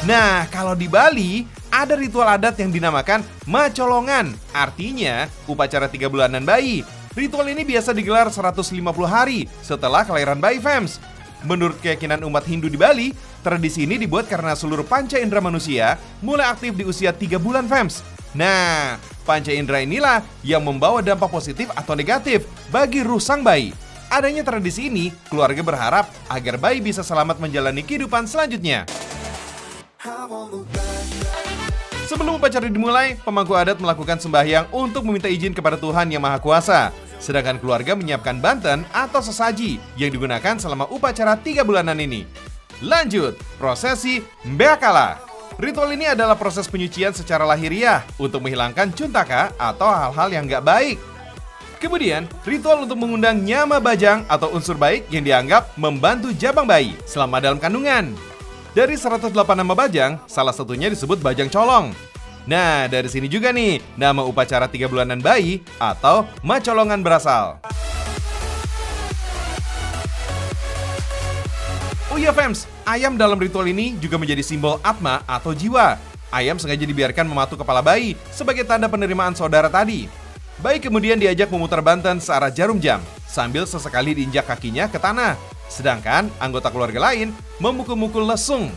Nah, kalau di Bali, ada ritual adat yang dinamakan macolongan, artinya upacara 3 bulanan bayi. Ritual ini biasa digelar 150 hari setelah kelahiran bayi, fams. Menurut keyakinan umat Hindu di Bali, tradisi ini dibuat karena seluruh panca indera manusia mulai aktif di usia 3 bulan, fams. Nah, panca indera inilah yang membawa dampak positif atau negatif bagi ruh sang bayi. Adanya tradisi ini, keluarga berharap agar bayi bisa selamat menjalani kehidupan selanjutnya. Sebelum upacara dimulai, pemangku adat melakukan sembahyang untuk meminta izin kepada Tuhan Yang Maha Kuasa. Sedangkan keluarga menyiapkan banten atau sesaji yang digunakan selama upacara 3 bulanan ini. Lanjut, prosesi Mbeakala. Ritual ini adalah proses penyucian secara lahiriah untuk menghilangkan cuntaka atau hal-hal yang gak baik. Kemudian, ritual untuk mengundang nyama bajang atau unsur baik yang dianggap membantu jabang bayi selama dalam kandungan. Dari 108 nama bajang, salah satunya disebut bajang colong. Nah, dari sini juga nih, nama upacara 3 bulanan bayi atau macolongan berasal. Oh iya, fams, ayam dalam ritual ini juga menjadi simbol atma atau jiwa. Ayam sengaja dibiarkan mematuk kepala bayi sebagai tanda penerimaan saudara tadi. Bayi kemudian diajak memutar banten searah jarum jam, sambil sesekali diinjak kakinya ke tanah. Sedangkan anggota keluarga lain memukul-mukul lesung.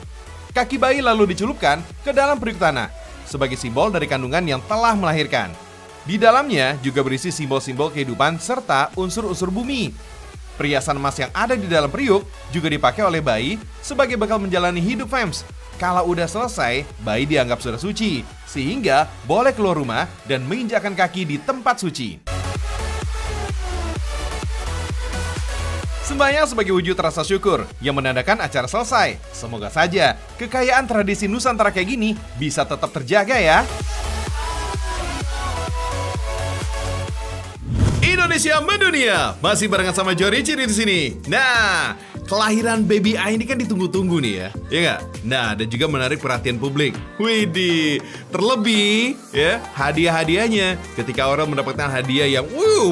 Kaki bayi lalu dicelupkan ke dalam periuk tanah sebagai simbol dari kandungan yang telah melahirkan. Di dalamnya juga berisi simbol-simbol kehidupan serta unsur-unsur bumi. Perhiasan emas yang ada di dalam periuk juga dipakai oleh bayi sebagai bekal menjalani hidup, fams. Kalau udah selesai, bayi dianggap sudah suci, sehingga boleh keluar rumah dan menginjakkan kaki di tempat suci. Sembahyang sebagai wujud rasa syukur yang menandakan acara selesai. Semoga saja kekayaan tradisi Nusantara kayak gini bisa tetap terjaga ya. Indonesia mendunia, masih barengan sama Jorici di sini. Nah, kelahiran baby A ini kan ditunggu-tunggu nih ya, ya nggak? Nah, dan juga menarik perhatian publik. Widih, terlebih ya hadiah-hadiahnya. Ketika orang mendapatkan hadiah yang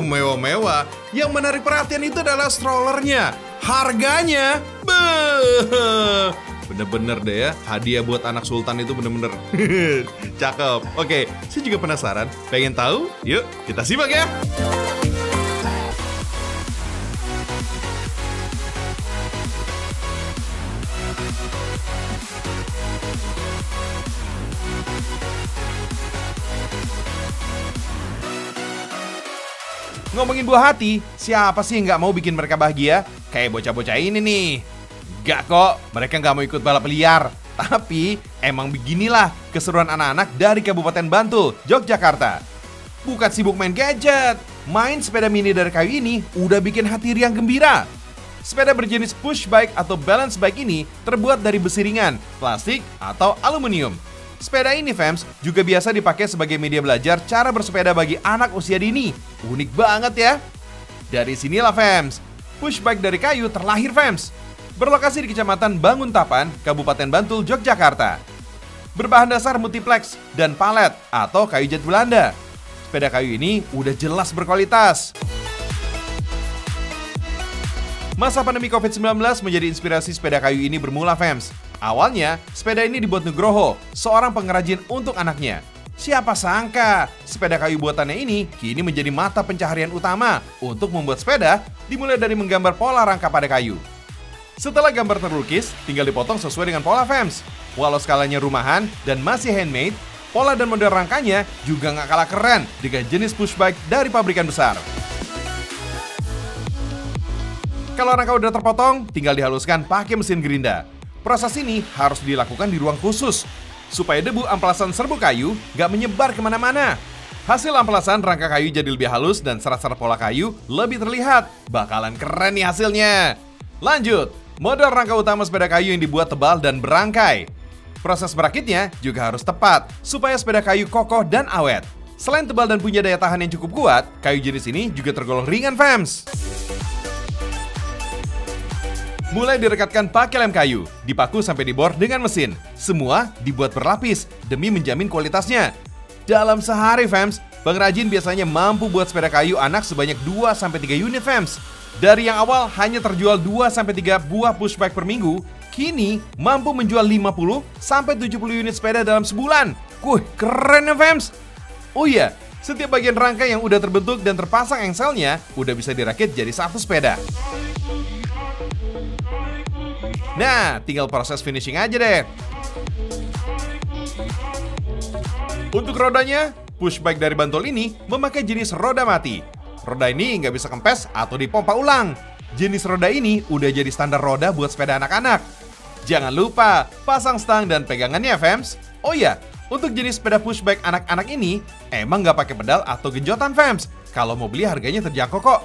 mewah-mewah, yang menarik perhatian itu adalah strollernya. Harganya, bener-bener deh ya, hadiah buat anak sultan itu bener-bener cakep. Oke, saya juga penasaran, pengen tahu? Yuk, kita simak ya. Ngomongin buah hati, siapa sih yang nggak mau bikin mereka bahagia? Kayak bocah-bocah ini nih. Nggak kok, mereka nggak mau ikut balap liar. Tapi emang beginilah keseruan anak-anak dari Kabupaten Bantul, Yogyakarta. Bukan sibuk main gadget, main sepeda mini dari kayu ini udah bikin hati riang gembira. Sepeda berjenis push bike atau balance bike ini terbuat dari besi ringan, plastik, atau aluminium. Sepeda ini, fams, juga biasa dipakai sebagai media belajar cara bersepeda bagi anak usia dini. Unik banget ya. Dari sinilah, fams, push bike dari kayu terlahir, fams. Berlokasi di Kecamatan Banguntapan, Kabupaten Bantul, Yogyakarta. Berbahan dasar multiplex dan palet atau kayu jati Belanda. Sepeda kayu ini udah jelas berkualitas. Masa pandemi COVID-19 menjadi inspirasi sepeda kayu ini bermula, fams. Awalnya, sepeda ini dibuat Nugroho, seorang pengrajin untuk anaknya. Siapa sangka, sepeda kayu buatannya ini kini menjadi mata pencaharian utama untuk membuat sepeda, dimulai dari menggambar pola rangka pada kayu. Setelah gambar terlukis, tinggal dipotong sesuai dengan pola, fams. Walau skalanya rumahan dan masih handmade, pola dan model rangkanya juga nggak kalah keren dengan jenis pushbike dari pabrikan besar. Kalau rangka udah terpotong, tinggal dihaluskan pakai mesin gerinda. Proses ini harus dilakukan di ruang khusus, supaya debu amplasan serbuk kayu nggak menyebar kemana-mana. Hasil amplasan rangka kayu jadi lebih halus dan serat-serat pola kayu lebih terlihat. Bakalan keren nih hasilnya. Lanjut, model rangka utama sepeda kayu yang dibuat tebal dan berangkai. Proses merakitnya juga harus tepat, supaya sepeda kayu kokoh dan awet. Selain tebal dan punya daya tahan yang cukup kuat, kayu jenis ini juga tergolong ringan, fams. Mulai direkatkan pakai lem kayu, dipaku sampai dibor dengan mesin. Semua dibuat berlapis demi menjamin kualitasnya. Dalam sehari, fams, pengrajin biasanya mampu buat sepeda kayu anak sebanyak 2-3 unit, fams. Dari yang awal hanya terjual 2-3 buah pushbike per minggu, kini mampu menjual 50-70 unit sepeda dalam sebulan. Keren ya fams. Oh iya, setiap bagian rangkai yang udah terbentuk dan terpasang engselnya udah bisa dirakit jadi satu sepeda. Nah, tinggal proses finishing aja deh. Untuk rodanya, pushbike dari Bantul ini memakai jenis roda mati. Roda ini nggak bisa kempes atau dipompa ulang. Jenis roda ini udah jadi standar roda buat sepeda anak-anak. Jangan lupa pasang stang dan pegangannya, fams. Oh iya, untuk jenis sepeda pushbike anak-anak ini emang nggak pakai pedal atau genjotan, fams. Kalau mau beli harganya terjangkau kok.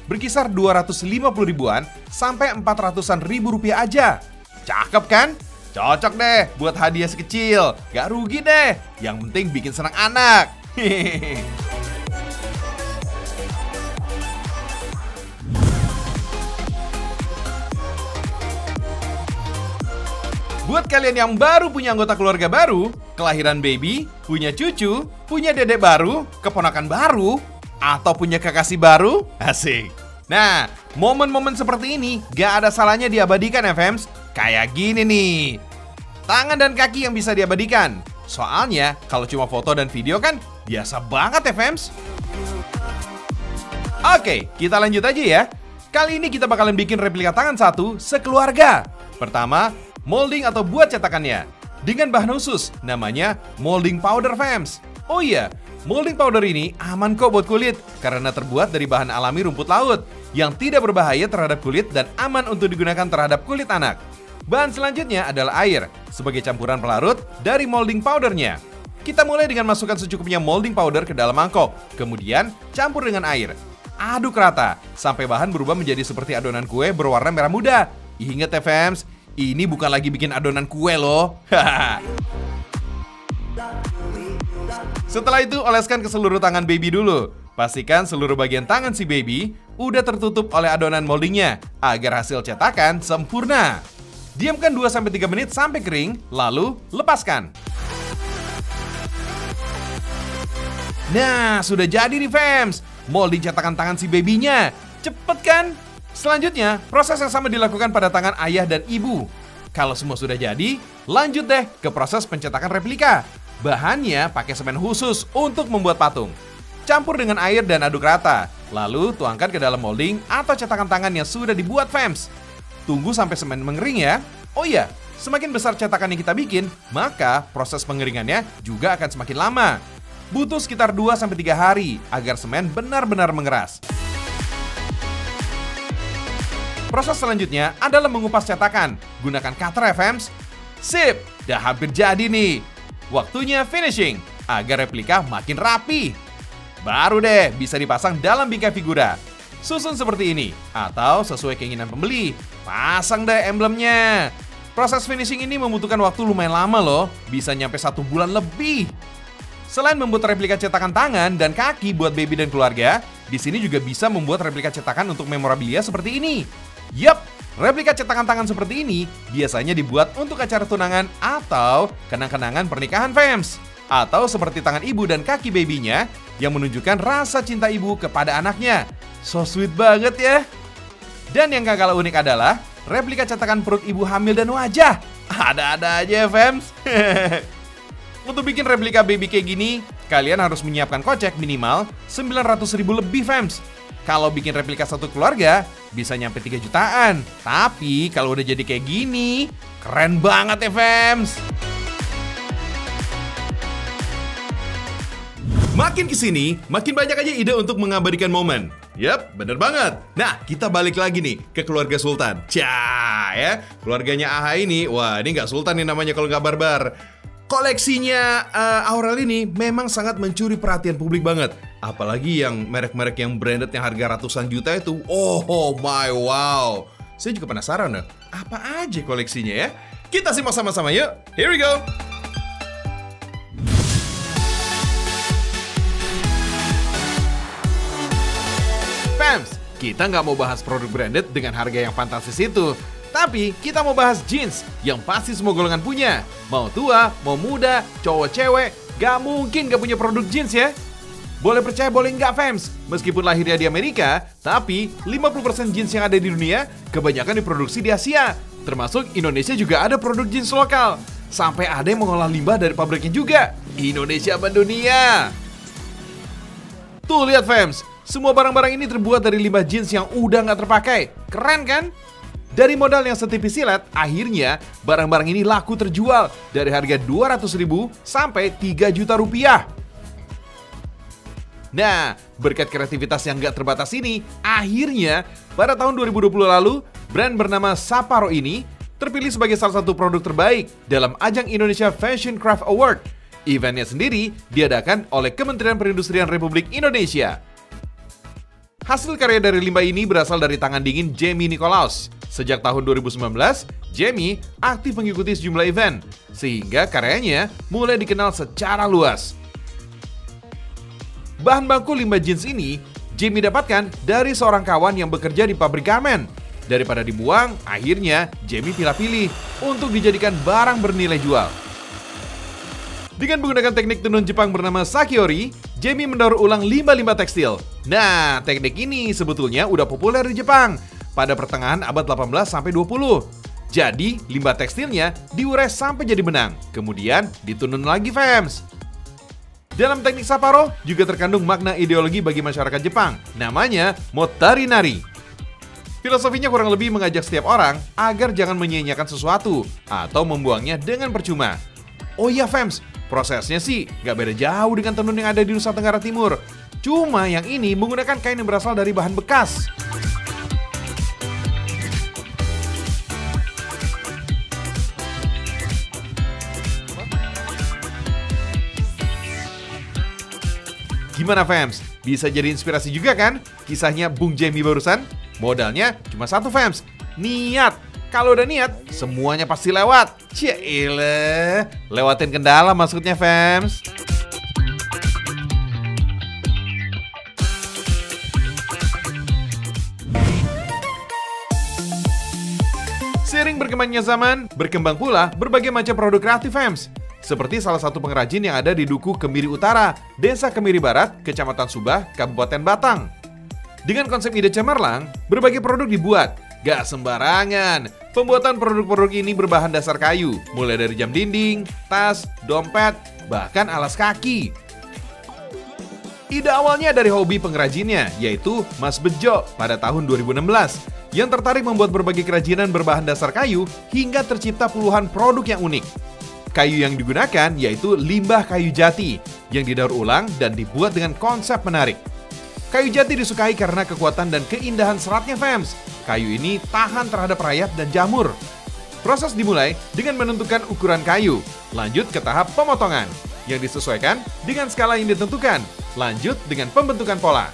Berkisar 250 ribuan sampai 400-an ribu rupiah aja. Cakep kan? Cocok deh buat hadiah sekecil. Gak rugi deh. Yang penting bikin senang anak. Buat kalian yang baru punya anggota keluarga baru, kelahiran baby, punya cucu, punya dedek baru, keponakan baru, atau punya kekasih baru, asik. Nah, momen-momen seperti ini gak ada salahnya diabadikan ya fams. Kayak gini nih, tangan dan kaki yang bisa diabadikan. Soalnya kalau cuma foto dan video kan biasa banget ya fams. Oke, kita lanjut aja ya. Kali ini kita bakalan bikin replika tangan satu sekeluarga. Pertama, molding atau buat cetakannya dengan bahan khusus, namanya molding powder fams. Oh iya, molding powder ini aman kok buat kulit karena terbuat dari bahan alami rumput laut yang tidak berbahaya terhadap kulit dan aman untuk digunakan terhadap kulit anak. Bahan selanjutnya adalah air sebagai campuran pelarut dari molding powdernya. Kita mulai dengan masukkan secukupnya molding powder ke dalam mangkok, kemudian campur dengan air. Aduk rata sampai bahan berubah menjadi seperti adonan kue berwarna merah muda. Ingat ya fams, ini bukan lagi bikin adonan kue loh. Setelah itu oleskan ke seluruh tangan baby dulu. Pastikan seluruh bagian tangan si baby udah tertutup oleh adonan moldingnya agar hasil cetakan sempurna. Diamkan 2-3 menit sampai kering, lalu lepaskan. Nah, sudah jadi nih fams, molding cetakan tangan si babynya. Cepet kan? Selanjutnya, proses yang sama dilakukan pada tangan ayah dan ibu. Kalau semua sudah jadi, lanjut deh ke proses pencetakan replika. Bahannya pakai semen khusus untuk membuat patung. Campur dengan air dan aduk rata, lalu tuangkan ke dalam molding atau cetakan tangan yang sudah dibuat fams. Tunggu sampai semen mengering ya. Oh iya, semakin besar cetakan yang kita bikin, maka proses pengeringannya juga akan semakin lama. Butuh sekitar 2-3 hari agar semen benar-benar mengeras. Proses selanjutnya adalah mengupas cetakan. Gunakan cutter ya fams. Sip, dah hampir jadi nih. Waktunya finishing agar replika makin rapi. Baru deh bisa dipasang dalam bingkai figura. Susun seperti ini, atau sesuai keinginan pembeli. Pasang deh emblemnya. Proses finishing ini membutuhkan waktu lumayan lama loh, bisa nyampe 1 bulan lebih. Selain membuat replika cetakan tangan dan kaki buat baby dan keluarga, di sini juga bisa membuat replika cetakan untuk memorabilia seperti ini. Yup, replika cetakan tangan seperti ini biasanya dibuat untuk acara tunangan atau kenang-kenangan pernikahan fams. Atau seperti tangan ibu dan kaki babynya yang menunjukkan rasa cinta ibu kepada anaknya. So sweet banget ya. Dan yang gak kalah unik adalah replika cetakan perut ibu hamil dan wajah. Ada-ada aja ya fams. Untuk bikin replika baby kayak gini, kalian harus menyiapkan kocek minimal 900.000 lebih fams. Kalau bikin replika satu keluarga, bisa nyampe 3 jutaan. Tapi kalau udah jadi kayak gini, keren banget ya fams. Makin kesini, makin banyak aja ide untuk mengabadikan momen. Yap, bener banget. Nah, kita balik lagi nih ke keluarga Sultan. Cah, ya. Keluarganya AHA ini, wah ini nggak Sultan nih namanya kalau nggak barbar. Koleksinya Aurel ini memang sangat mencuri perhatian publik banget. Apalagi yang merek-merek yang branded yang harga ratusan juta itu. Oh my wow. Saya juga penasaran nih, apa aja koleksinya ya? Kita simak sama-sama yuk. Here we go. Fams, kita nggak mau bahas produk branded dengan harga yang fantastis itu. Tapi kita mau bahas jeans yang pasti semua golongan punya. Mau tua, mau muda, cowok cewek, gak mungkin gak punya produk jeans ya. Boleh percaya boleh nggak fams, meskipun lahirnya di Amerika, tapi 50% jeans yang ada di dunia kebanyakan diproduksi di Asia. Termasuk Indonesia juga ada produk jeans lokal. Sampai ada yang mengolah limbah dari pabriknya juga. Indonesia mendunia. Tuh lihat fams, semua barang-barang ini terbuat dari limbah jeans yang udah nggak terpakai. Keren kan? Dari modal yang setipis silet, akhirnya barang-barang ini laku terjual dari harga 200.000 sampai 3 juta rupiah. Nah, berkat kreativitas yang gak terbatas ini, akhirnya pada tahun 2020 lalu, brand bernama Sapporo ini terpilih sebagai salah satu produk terbaik dalam ajang Indonesia Fashion Craft Award. Eventnya sendiri diadakan oleh Kementerian Perindustrian Republik Indonesia. Hasil karya dari limbah ini berasal dari tangan dingin Jamie Nicolaus. Sejak tahun 2019, Jamie aktif mengikuti sejumlah event, sehingga karyanya mulai dikenal secara luas. Bahan baku limbah jeans ini Jamie dapatkan dari seorang kawan yang bekerja di pabrik garmen. Daripada dibuang, akhirnya Jamie pilih-pilih untuk dijadikan barang bernilai jual. Dengan menggunakan teknik tenun Jepang bernama Sakiori, Jamie mendaur ulang limbah-limbah tekstil. Nah, teknik ini sebetulnya udah populer di Jepang pada pertengahan abad 18 sampai 20. Jadi, limbah tekstilnya diurai sampai jadi benang, kemudian ditunun lagi fams. Dalam teknik Sapporo juga terkandung makna ideologi bagi masyarakat Jepang, namanya Motari Nari. Filosofinya kurang lebih mengajak setiap orang agar jangan menyia-nyiakan sesuatu atau membuangnya dengan percuma. Oh iya fams, prosesnya sih gak beda jauh dengan tenun yang ada di Nusa Tenggara Timur. Cuma yang ini menggunakan kain yang berasal dari bahan bekas. Gimana fams? Bisa jadi inspirasi juga kan? Kisahnya Bung Jamie barusan? Modalnya cuma satu fams, niat. Kalau udah niat, semuanya pasti lewat. Cielah, lewatin kendala maksudnya fams. Seiring berkembangnya zaman, berkembang pula berbagai macam produk kreatif fams. Seperti salah satu pengrajin yang ada di Duku Kemiri Utara, Desa Kemiri Barat, Kecamatan Subah, Kabupaten Batang. Dengan konsep ide cemerlang, berbagai produk dibuat. Gak sembarangan. Pembuatan produk-produk ini berbahan dasar kayu, mulai dari jam dinding, tas, dompet, bahkan alas kaki. Ide awalnya dari hobi pengrajinnya, yaitu Mas Bejo pada tahun 2016, yang tertarik membuat berbagai kerajinan berbahan dasar kayu hingga tercipta puluhan produk yang unik. Kayu yang digunakan yaitu limbah kayu jati yang didaur ulang dan dibuat dengan konsep menarik. Kayu jati disukai karena kekuatan dan keindahan seratnya fams. Kayu ini tahan terhadap rayap dan jamur. Proses dimulai dengan menentukan ukuran kayu, lanjut ke tahap pemotongan yang disesuaikan dengan skala yang ditentukan, lanjut dengan pembentukan pola.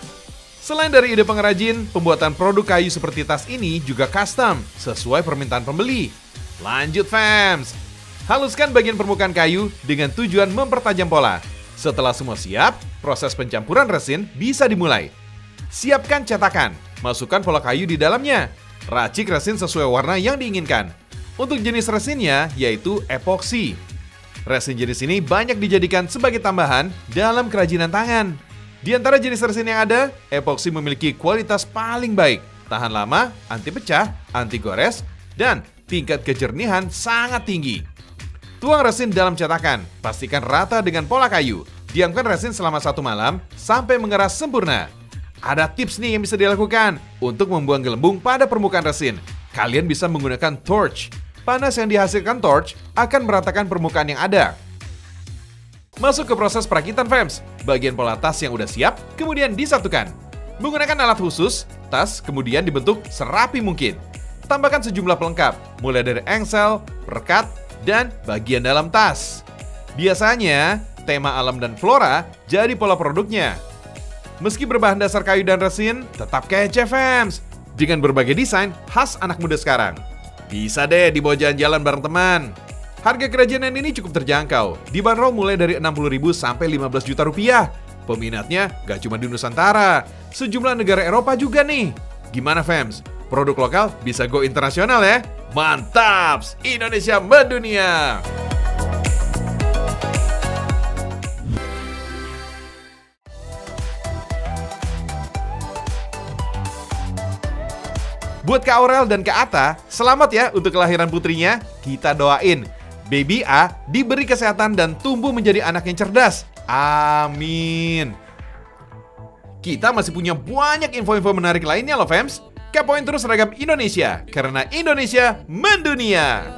Selain dari ide pengrajin, pembuatan produk kayu seperti tas ini juga custom sesuai permintaan pembeli. Lanjut fams. Haluskan bagian permukaan kayu dengan tujuan mempertajam pola. Setelah semua siap, proses pencampuran resin bisa dimulai. Siapkan cetakan, masukkan pola kayu di dalamnya. Racik resin sesuai warna yang diinginkan. Untuk jenis resinnya yaitu epoksi. Resin jenis ini banyak dijadikan sebagai tambahan dalam kerajinan tangan. Di antara jenis resin yang ada, epoksi memiliki kualitas paling baik, tahan lama, anti pecah, anti gores, dan tingkat kejernihan sangat tinggi. Tuang resin dalam cetakan, pastikan rata dengan pola kayu. Diamkan resin selama 1 malam sampai mengeras sempurna. Ada tips nih yang bisa dilakukan untuk membuang gelembung pada permukaan resin. Kalian bisa menggunakan torch. Panas yang dihasilkan torch akan meratakan permukaan yang ada. Masuk ke proses perakitan fams. Bagian pola tas yang udah siap, kemudian disatukan. Menggunakan alat khusus, tas kemudian dibentuk serapi mungkin. Tambahkan sejumlah pelengkap, mulai dari engsel, perekat, dan bagian dalam tas. Biasanya, tema alam dan flora jadi pola produknya. Meski berbahan dasar kayu dan resin, tetap kece fams. Dengan berbagai desain khas anak muda sekarang. Bisa deh dibawa jalan-jalan bareng teman. Harga kerajinan ini cukup terjangkau. Dibanderol mulai dari 60.000 sampai 15 juta rupiah. Peminatnya gak cuma di Nusantara, sejumlah negara Eropa juga nih. Gimana fams? Produk lokal bisa go internasional ya? Mantap! Indonesia mendunia! Buat Kak Aurel dan Kak Ata, selamat ya untuk kelahiran putrinya. Kita doain Baby A diberi kesehatan dan tumbuh menjadi anak yang cerdas. Amin. Kita masih punya banyak info-info menarik lainnya loh, fams. Kepoin terus Seragam Indonesia, karena Indonesia mendunia.